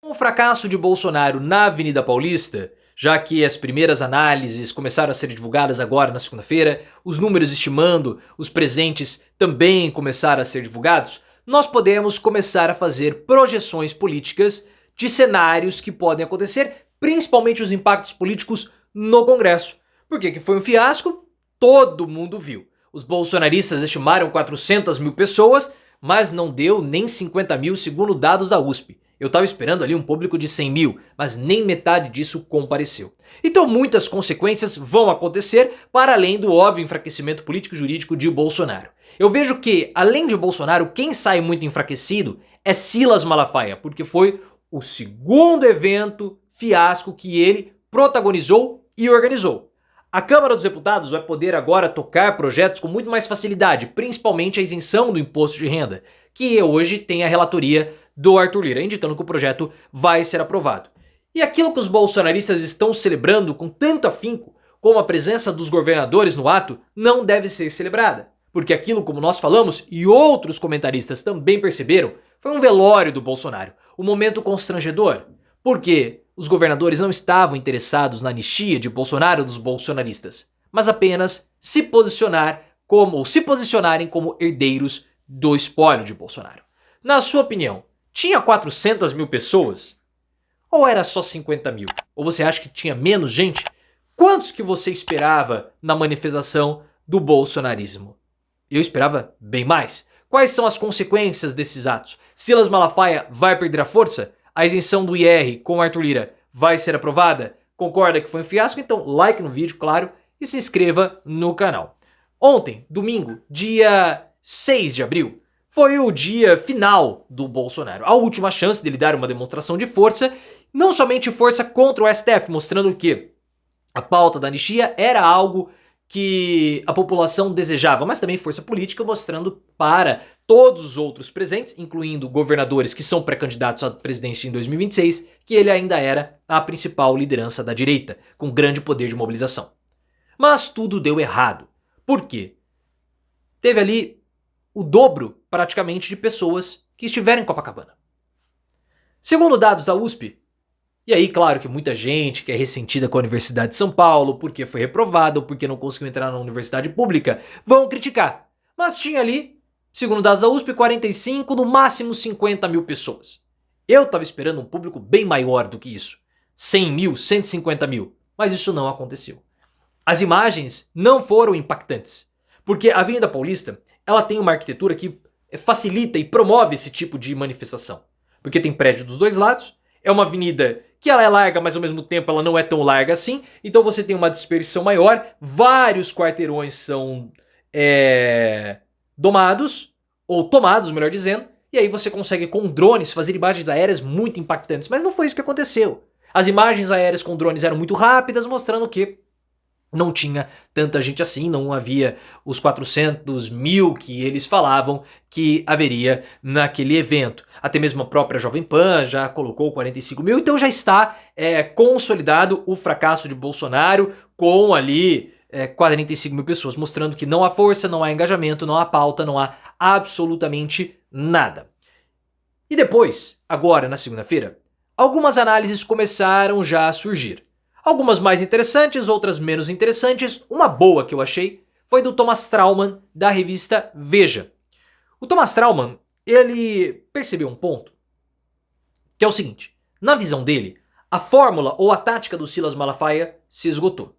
Com o fracasso de Bolsonaro na Avenida Paulista, já que as primeiras análises começaram a ser divulgadas agora na segunda-feira, os números estimando, os presentes também começaram a ser divulgados, nós podemos começar a fazer projeções políticas de cenários que podem acontecer, principalmente os impactos políticos no Congresso. Por que foi um fiasco? Todo mundo viu. Os bolsonaristas estimaram 400 mil pessoas, mas não deu nem 50 mil segundo dados da USP. Eu estava esperando ali um público de 100 mil, mas nem metade disso compareceu. Então muitas consequências vão acontecer para além do óbvio enfraquecimento político-jurídico de Bolsonaro. Eu vejo que, além de Bolsonaro, quem sai muito enfraquecido é Silas Malafaia, porque foi o segundo evento fiasco que ele protagonizou e organizou. A Câmara dos Deputados vai poder agora tocar projetos com muito mais facilidade, principalmente a isenção do imposto de renda, que hoje tem a relatoria do Arthur Lira, indicando que o projeto vai ser aprovado. E aquilo que os bolsonaristas estão celebrando com tanto afinco, como a presença dos governadores no ato, não deve ser celebrada. Porque aquilo, como nós falamos e outros comentaristas também perceberam, foi um velório do Bolsonaro, um momento constrangedor. Porque os governadores não estavam interessados na anistia de Bolsonaro dos bolsonaristas, mas apenas se posicionarem como herdeiros do espólio de Bolsonaro. Na sua opinião, tinha 400 mil pessoas? Ou era só 50 mil? Ou você acha que tinha menos gente? Quantos que você esperava na manifestação do bolsonarismo? Eu esperava bem mais. Quais são as consequências desses atos? Silas Malafaia vai perder a força? A isenção do IR com Arthur Lira vai ser aprovada? Concorda que foi um fiasco? Então like no vídeo, claro, e se inscreva no canal. Ontem, domingo, dia 6 de abril, foi o dia final do Bolsonaro. A última chance dele dar uma demonstração de força, não somente força contra o STF, mostrando que a pauta da anistia era algo que a população desejava, mas também força política, mostrando para todos os outros presentes, incluindo governadores que são pré-candidatos à presidência em 2026, que ele ainda era a principal liderança da direita, com grande poder de mobilização. Mas tudo deu errado. Por quê? Teve ali o dobro, praticamente, de pessoas que estiveram em Copacabana. Segundo dados da USP, e aí, claro que muita gente que é ressentida com a Universidade de São Paulo, porque foi reprovada ou porque não conseguiu entrar na universidade pública, vão criticar. Mas tinha ali, segundo dados da USP, 45, no máximo 50 mil pessoas. Eu estava esperando um público bem maior do que isso. 100 mil, 150 mil. Mas isso não aconteceu. As imagens não foram impactantes. Porque a Avenida Paulista, ela tem uma arquitetura que facilita e promove esse tipo de manifestação. Porque tem prédio dos dois lados, é uma avenida que ela é larga, mas ao mesmo tempo ela não é tão larga assim, então você tem uma dispersão maior, vários quarteirões são domados, ou tomados, melhor dizendo, e aí você consegue com drones fazer imagens aéreas muito impactantes, mas não foi isso que aconteceu. As imagens aéreas com drones eram muito rápidas, mostrando que não tinha tanta gente assim, não havia os 400 mil que eles falavam que haveria naquele evento. Até mesmo a própria Jovem Pan já colocou 45 mil, então já está consolidado o fracasso de Bolsonaro com ali 45 mil pessoas, mostrando que não há força, não há engajamento, não há pauta, não há absolutamente nada. E depois, agora na segunda-feira, algumas análises começaram já a surgir. Algumas mais interessantes, outras menos interessantes. Uma boa que eu achei foi do Thomas Trauman, da revista Veja. O Thomas Trauman, ele percebeu um ponto, que é o seguinte. Na visão dele, a fórmula ou a tática do Silas Malafaia se esgotou.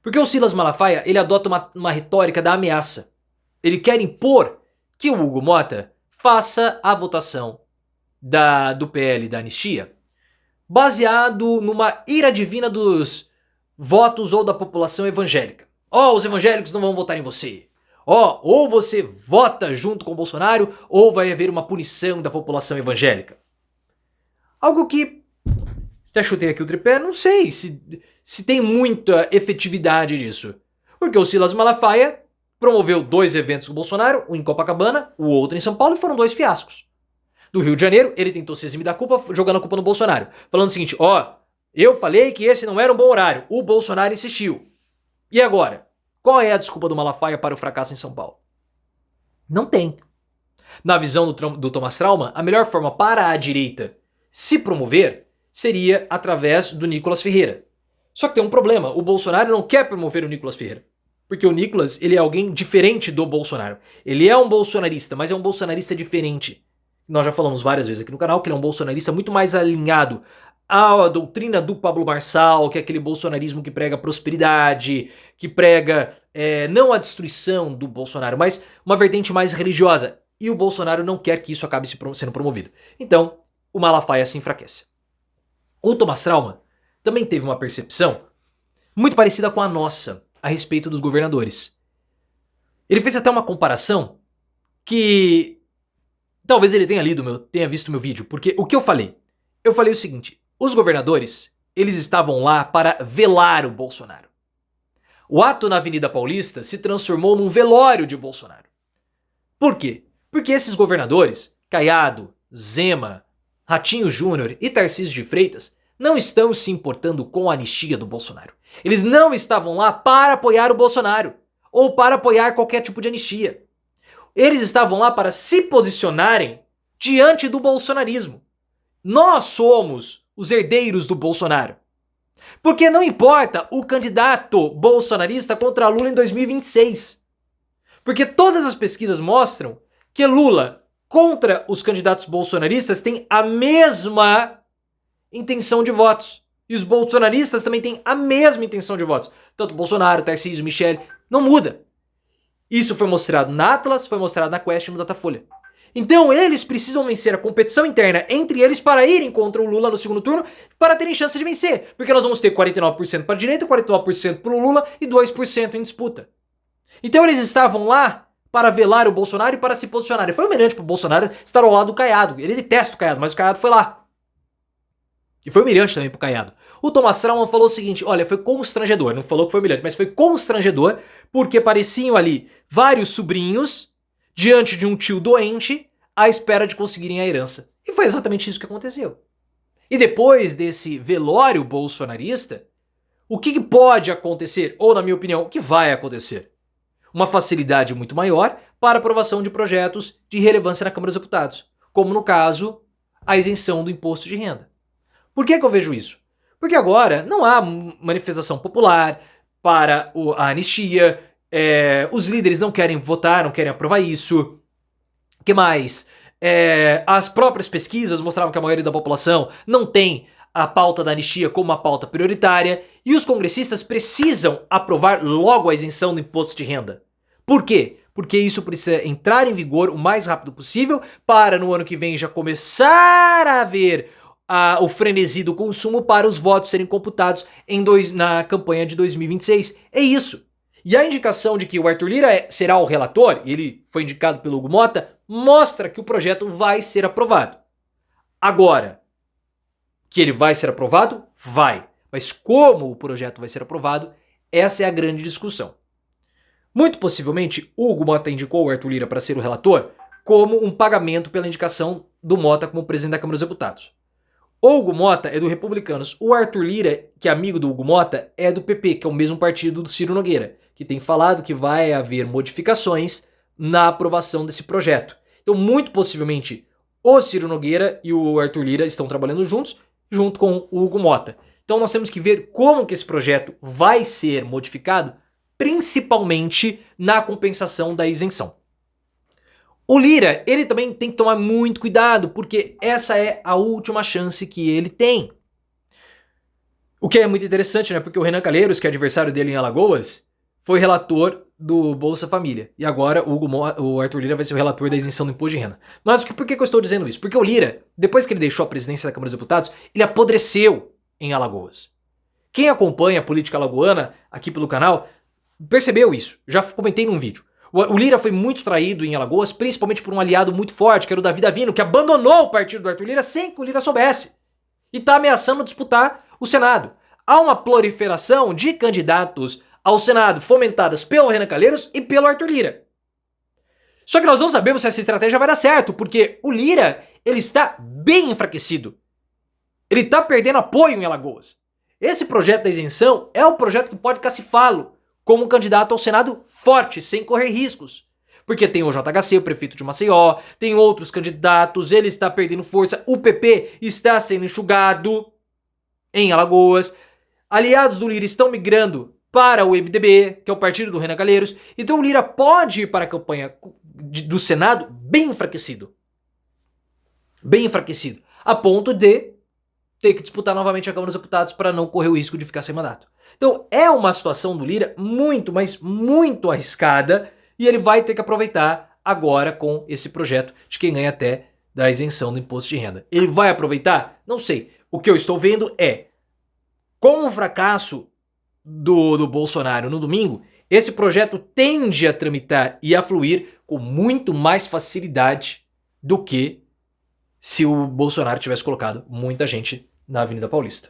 Porque o Silas Malafaia, ele adota uma retórica da ameaça. Ele quer impor que o Hugo Mota faça a votação do PL da anistia baseado numa ira divina dos votos ou da população evangélica. Os evangélicos não vão votar em você. Ou você vota junto com o Bolsonaro, ou vai haver uma punição da população evangélica. Algo que, até chutei aqui o tripé, não sei se tem muita efetividade nisso. Porque o Silas Malafaia promoveu 2 eventos com o Bolsonaro, um em Copacabana, o outro em São Paulo, e foram 2 fiascos. Do Rio de Janeiro, ele tentou se eximir da culpa, jogando a culpa no Bolsonaro. Falando o seguinte, eu falei que esse não era um bom horário, o Bolsonaro insistiu. E agora? Qual é a desculpa do Malafaia para o fracasso em São Paulo? Não tem. Na visão do Thomas Trauman, a melhor forma para a direita se promover seria através do Nicolas Ferreira. Só que tem um problema, o Bolsonaro não quer promover o Nicolas Ferreira. Porque o Nicolas, ele é alguém diferente do Bolsonaro. Ele é um bolsonarista, mas é um bolsonarista diferente. Nós já falamos várias vezes aqui no canal que ele é um bolsonarista muito mais alinhado à doutrina do Pablo Marçal, que é aquele bolsonarismo que prega prosperidade, que prega não a destruição do Bolsonaro, mas uma vertente mais religiosa. E o Bolsonaro não quer que isso acabe sendo promovido. Então, o Malafaia se enfraquece. O Thomas Trauman também teve uma percepção muito parecida com a nossa a respeito dos governadores. Ele fez até uma comparação que talvez ele tenha visto meu vídeo, porque o que eu falei? Eu falei o seguinte, os governadores, eles estavam lá para velar o Bolsonaro. O ato na Avenida Paulista se transformou num velório de Bolsonaro. Por quê? Porque esses governadores, Caiado, Zema, Ratinho Júnior e Tarcísio de Freitas, não estão se importando com a anistia do Bolsonaro. Eles não estavam lá para apoiar o Bolsonaro ou para apoiar qualquer tipo de anistia. Eles estavam lá para se posicionarem diante do bolsonarismo. Nós somos os herdeiros do Bolsonaro. Porque não importa o candidato bolsonarista contra Lula em 2026. Porque todas as pesquisas mostram que Lula contra os candidatos bolsonaristas tem a mesma intenção de votos. E os bolsonaristas também têm a mesma intenção de votos. Tanto Bolsonaro, Tarcísio, Michele, não muda. Isso foi mostrado na Atlas, foi mostrado na Quest e no Datafolha. Então eles precisam vencer a competição interna entre eles para irem contra o Lula no segundo turno para terem chance de vencer. Porque nós vamos ter 49% para a direita, 49% para o Lula e 2% em disputa. Então eles estavam lá para velar o Bolsonaro e para se posicionar. E foi humilhante para o Bolsonaro estar ao lado do Caiado. Ele detesta o Caiado, mas o Caiado foi lá. E foi humilhante também pro Caiado. O Thomas Trauman falou o seguinte, olha, foi constrangedor, não falou que foi humilhante, mas foi constrangedor, porque pareciam ali vários sobrinhos diante de um tio doente à espera de conseguirem a herança. E foi exatamente isso que aconteceu. E depois desse velório bolsonarista, o que pode acontecer, ou na minha opinião, o que vai acontecer? Uma facilidade muito maior para aprovação de projetos de relevância na Câmara dos Deputados, como no caso, a isenção do imposto de renda. Por que eu vejo isso? Porque agora não há manifestação popular para a anistia, os líderes não querem votar, não querem aprovar isso. O que mais? As próprias pesquisas mostravam que a maioria da população não tem a pauta da anistia como uma pauta prioritária e os congressistas precisam aprovar logo a isenção do imposto de renda. Por quê? Porque isso precisa entrar em vigor o mais rápido possível para no ano que vem já começar a haver o frenesi do consumo para os votos serem computados na campanha de 2026. É isso. E a indicação de que o Arthur Lira será o relator, ele foi indicado pelo Hugo Mota, mostra que o projeto vai ser aprovado. Agora, que ele vai ser aprovado? Vai. Mas como o projeto vai ser aprovado? Essa é a grande discussão. Muito possivelmente, o Hugo Mota indicou o Arthur Lira para ser o relator como um pagamento pela indicação do Mota como presidente da Câmara dos Deputados. O Hugo Mota é do Republicanos. O Arthur Lira, que é amigo do Hugo Mota, é do PP, que é o mesmo partido do Ciro Nogueira, que tem falado que vai haver modificações na aprovação desse projeto. Então, muito possivelmente, o Ciro Nogueira e o Arthur Lira estão trabalhando juntos, junto com o Hugo Mota. Então, nós temos que ver como que esse projeto vai ser modificado, principalmente na compensação da isenção. O Lira, ele também tem que tomar muito cuidado, porque essa é a última chance que ele tem. O que é muito interessante, né? Porque o Renan Calheiros, que é adversário dele em Alagoas, foi relator do Bolsa Família. E agora o Arthur Lira vai ser o relator da isenção do imposto de renda. Mas por que eu estou dizendo isso? Porque o Lira, depois que ele deixou a presidência da Câmara dos Deputados, ele apodreceu em Alagoas. Quem acompanha a política alagoana aqui pelo canal percebeu isso. Já comentei num vídeo. O Lira foi muito traído em Alagoas, principalmente por um aliado muito forte, que era o Davi Davino, que abandonou o partido do Arthur Lira sem que o Lira soubesse. E está ameaçando disputar o Senado. Há uma proliferação de candidatos ao Senado fomentadas pelo Renan Calheiros e pelo Arthur Lira. Só que nós não sabemos se essa estratégia vai dar certo, porque o Lira, ele está bem enfraquecido. Ele está perdendo apoio em Alagoas. Esse projeto da isenção é o projeto que pode cacifá-lo como um candidato ao Senado forte, sem correr riscos. Porque tem o JHC, o prefeito de Maceió, tem outros candidatos, ele está perdendo força, o PP está sendo enxugado em Alagoas, aliados do Lira estão migrando para o MDB, que é o partido do Renan Calheiros, então o Lira pode ir para a campanha do Senado bem enfraquecido. Bem enfraquecido. A ponto de ter que disputar novamente a Câmara dos Deputados para não correr o risco de ficar sem mandato. Então é uma situação do Lira muito, mas muito arriscada e ele vai ter que aproveitar agora com esse projeto de quem ganha até da isenção do imposto de renda. Ele vai aproveitar? Não sei. O que eu estou vendo é, com o fracasso do Bolsonaro no domingo, esse projeto tende a tramitar e a fluir com muito mais facilidade do que se o Bolsonaro tivesse colocado muita gente na Avenida Paulista.